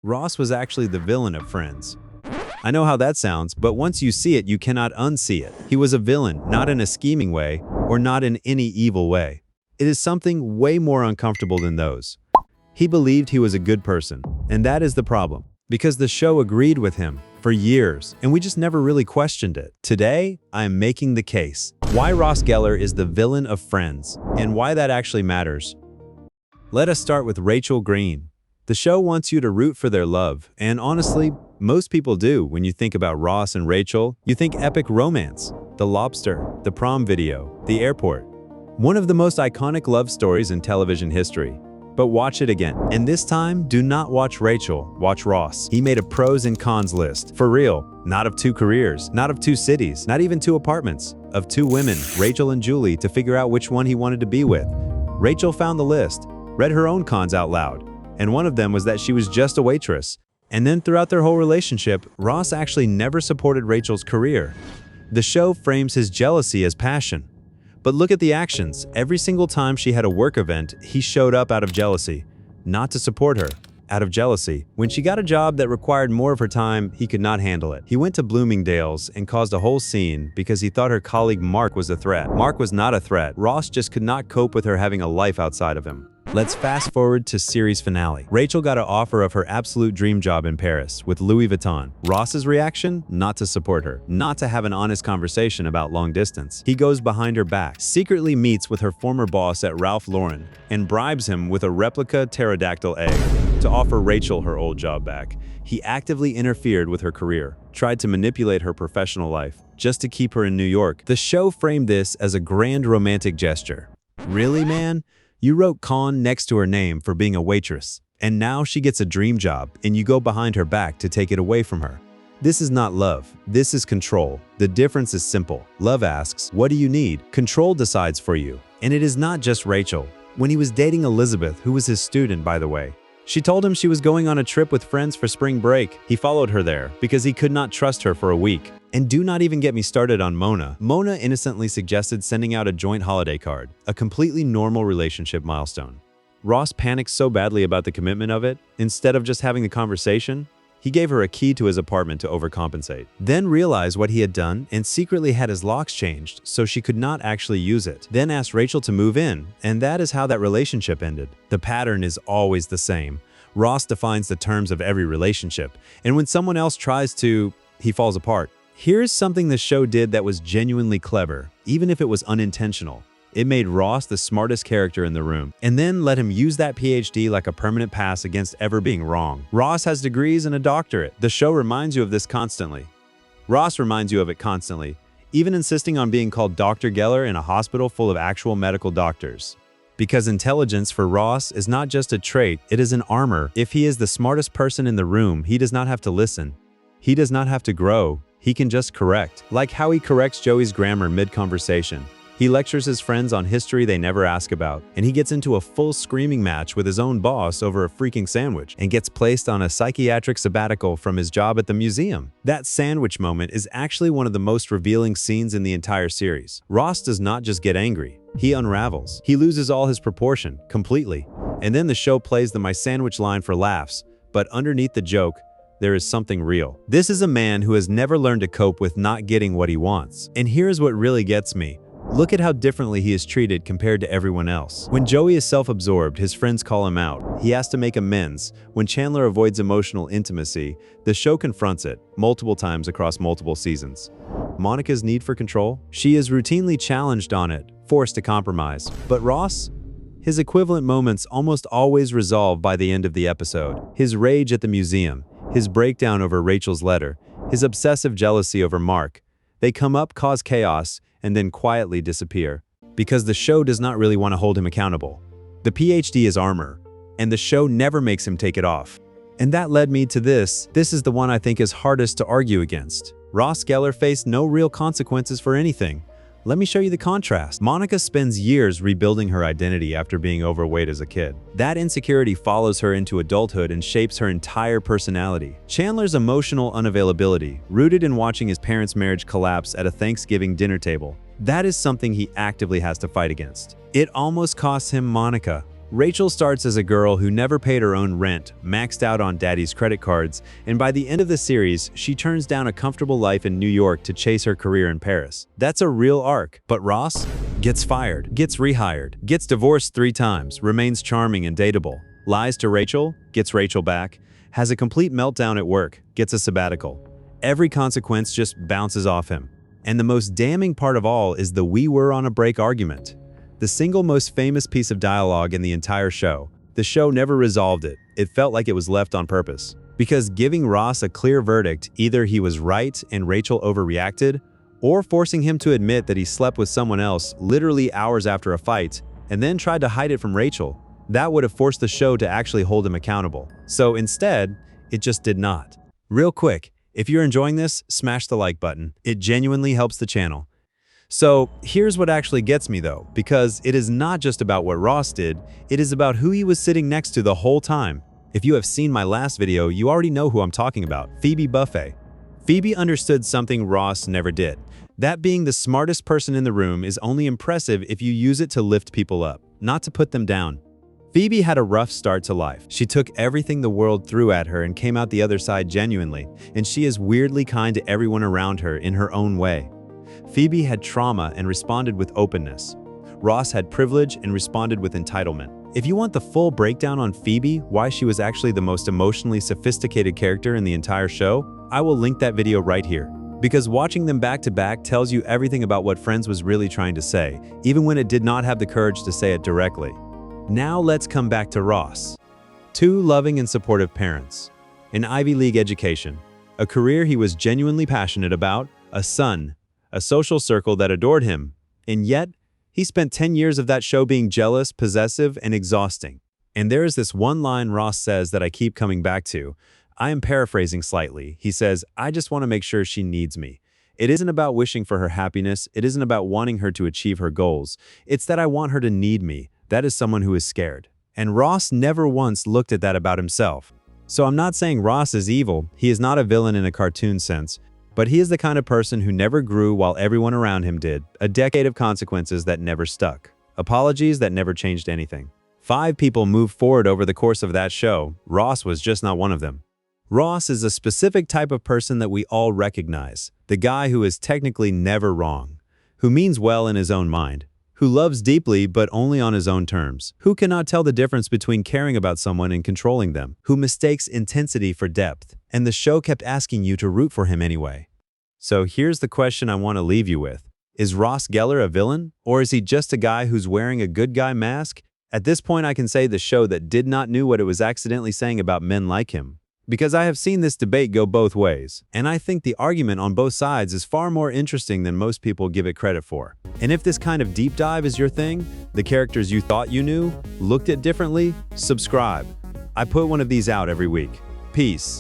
Ross was actually the villain of Friends. I know how that sounds, but once you see it, you cannot unsee it. He was a villain, not in a scheming way, or not in any evil way. It is something way more uncomfortable than those. He believed he was a good person, and that is the problem. Because the show agreed with him for years, and we just never really questioned it. Today, I am making the case. Why Ross Gellar is the villain of Friends, and why that actually matters. Let us start with Rachel Green. The show wants you to root for their love, and honestly, most people do. When you think about Ross and Rachel, you think epic romance, the lobster, the prom video, the airport. One of the most iconic love stories in television history. But watch it again. And this time, do not watch Rachel, watch Ross. He made a pros and cons list. For real, not of 2 careers, not of 2 cities, not even 2 apartments, of 2 women, Rachel and Julie, to figure out which one he wanted to be with. Rachel found the list, read her own cons out loud, and one of them was that she was just a waitress. And then throughout their whole relationship, Ross actually never supported Rachel's career. The show frames his jealousy as passion. But look at the actions. Every single time she had a work event, he showed up out of jealousy. Not to support her, out of jealousy. When she got a job that required more of her time, he could not handle it. He went to Bloomingdale's and caused a whole scene because he thought her colleague Mark was a threat. Mark was not a threat. Ross just could not cope with her having a life outside of him. Let's fast forward to series finale. Rachel got an offer of her absolute dream job in Paris with Louis Vuitton. Ross's reaction? Not to support her. Not to have an honest conversation about long distance. He goes behind her back, secretly meets with her former boss at Ralph Lauren, and bribes him with a replica pterodactyl egg to offer Rachel her old job back. He actively interfered with her career, tried to manipulate her professional life, just to keep her in New York. The show framed this as a grand romantic gesture. Really, man? You wrote con next to her name for being a waitress, and now she gets a dream job, and you go behind her back to take it away from her. This is not love. This is control. The difference is simple. Love asks, what do you need? Control decides for you. And it is not just Rachel. When he was dating Elizabeth, who was his student, by the way, she told him she was going on a trip with friends for spring break. He followed her there because he could not trust her for a week. And do not even get me started on Mona. Mona innocently suggested sending out a joint holiday card, a completely normal relationship milestone. Ross panicked so badly about the commitment of it, instead of just having the conversation, he gave her a key to his apartment to overcompensate. Then realized what he had done and secretly had his locks changed so she could not actually use it. Then asked Rachel to move in, and that is how that relationship ended. The pattern is always the same. Ross defines the terms of every relationship, and when someone else tries to, he falls apart. Here's something the show did that was genuinely clever, even if it was unintentional. It made Ross the smartest character in the room, and then let him use that PhD like a permanent pass against ever being wrong. Ross has degrees and a doctorate. The show reminds you of this constantly. Ross reminds you of it constantly, even insisting on being called Dr. Gellar in a hospital full of actual medical doctors. Because intelligence for Ross is not just a trait, it is an armor. If he is the smartest person in the room, he does not have to listen. He does not have to grow. He can just correct. Like how he corrects Joey's grammar mid-conversation. He lectures his friends on history they never ask about, and he gets into a full screaming match with his own boss over a freaking sandwich and gets placed on a psychiatric sabbatical from his job at the museum. That sandwich moment is actually one of the most revealing scenes in the entire series. Ross does not just get angry, he unravels. He loses all his proportion, completely. And then the show plays the "my sandwich" line for laughs, but underneath the joke, there is something real. This is a man who has never learned to cope with not getting what he wants. And here's what really gets me. Look at how differently he is treated compared to everyone else. When Joey is self-absorbed, his friends call him out. He has to make amends. When Chandler avoids emotional intimacy, the show confronts it, multiple times across multiple seasons. Monica's need for control? She is routinely challenged on it, forced to compromise. But Ross? His equivalent moments almost always resolve by the end of the episode. His rage at the museum, his breakdown over Rachel's letter, his obsessive jealousy over Mark. They come up, cause chaos, and then quietly disappear. Because the show does not really want to hold him accountable. The PhD is armor, and the show never makes him take it off. And that led me to this. This is the one I think is hardest to argue against. Ross Gellar faced no real consequences for anything. Let me show you the contrast. Monica spends years rebuilding her identity after being overweight as a kid. That insecurity follows her into adulthood and shapes her entire personality. Chandler's emotional unavailability, rooted in watching his parents' marriage collapse at a Thanksgiving dinner table, that is something he actively has to fight against. It almost costs him Monica. Rachel starts as a girl who never paid her own rent, maxed out on daddy's credit cards, and by the end of the series, she turns down a comfortable life in New York to chase her career in Paris. That's a real arc. But Ross gets fired, gets rehired, gets divorced 3 times, remains charming and dateable, lies to Rachel, gets Rachel back, has a complete meltdown at work, gets a sabbatical. Every consequence just bounces off him. And the most damning part of all is the "we were on a break" argument. The single most famous piece of dialogue in the entire show. The show never resolved it. It felt like it was left on purpose. Because giving Ross a clear verdict, either he was right and Rachel overreacted, or forcing him to admit that he slept with someone else literally hours after a fight, and then tried to hide it from Rachel, that would have forced the show to actually hold him accountable. So instead, it just did not. Real quick, if you're enjoying this, smash the like button. It genuinely helps the channel. So here's what actually gets me though, because it is not just about what Ross did, it is about who he was sitting next to the whole time. If you have seen my last video, you already know who I'm talking about, Phoebe Buffay. Phoebe understood something Ross never did. That being the smartest person in the room is only impressive if you use it to lift people up, not to put them down. Phoebe had a rough start to life. She took everything the world threw at her and came out the other side genuinely, and she is weirdly kind to everyone around her in her own way. Phoebe had trauma and responded with openness. Ross had privilege and responded with entitlement. If you want the full breakdown on Phoebe, why she was actually the most emotionally sophisticated character in the entire show, I will link that video right here. Because watching them back to back tells you everything about what Friends was really trying to say, even when it did not have the courage to say it directly. Now let's come back to Ross. 2 loving and supportive parents, an Ivy League education, a career he was genuinely passionate about, a son, a social circle that adored him, and yet, he spent 10 years of that show being jealous, possessive, and exhausting. And there is this one line Ross says that I keep coming back to. I am paraphrasing slightly. He says, "I just want to make sure she needs me. It isn't about wishing for her happiness. It isn't about wanting her to achieve her goals. It's that I want her to need me. That is someone who is scared." And Ross never once looked at that about himself. So I'm not saying Ross is evil. He is not a villain in a cartoon sense. But he is the kind of person who never grew while everyone around him did. A decade of consequences that never stuck. Apologies that never changed anything. 5 people moved forward over the course of that show. Ross was just not one of them. Ross is a specific type of person that we all recognize. The guy who is technically never wrong. Who means well in his own mind. Who loves deeply but only on his own terms. Who cannot tell the difference between caring about someone and controlling them. Who mistakes intensity for depth. And the show kept asking you to root for him anyway. So here's the question I want to leave you with. Is Ross Gellar a villain? Or is he just a guy who's wearing a good guy mask? At this point I can say the show that did not know what it was accidentally saying about men like him. Because I have seen this debate go both ways, and I think the argument on both sides is far more interesting than most people give it credit for. And if this kind of deep dive is your thing, the characters you thought you knew, looked at differently, subscribe. I put one of these out every week. Peace.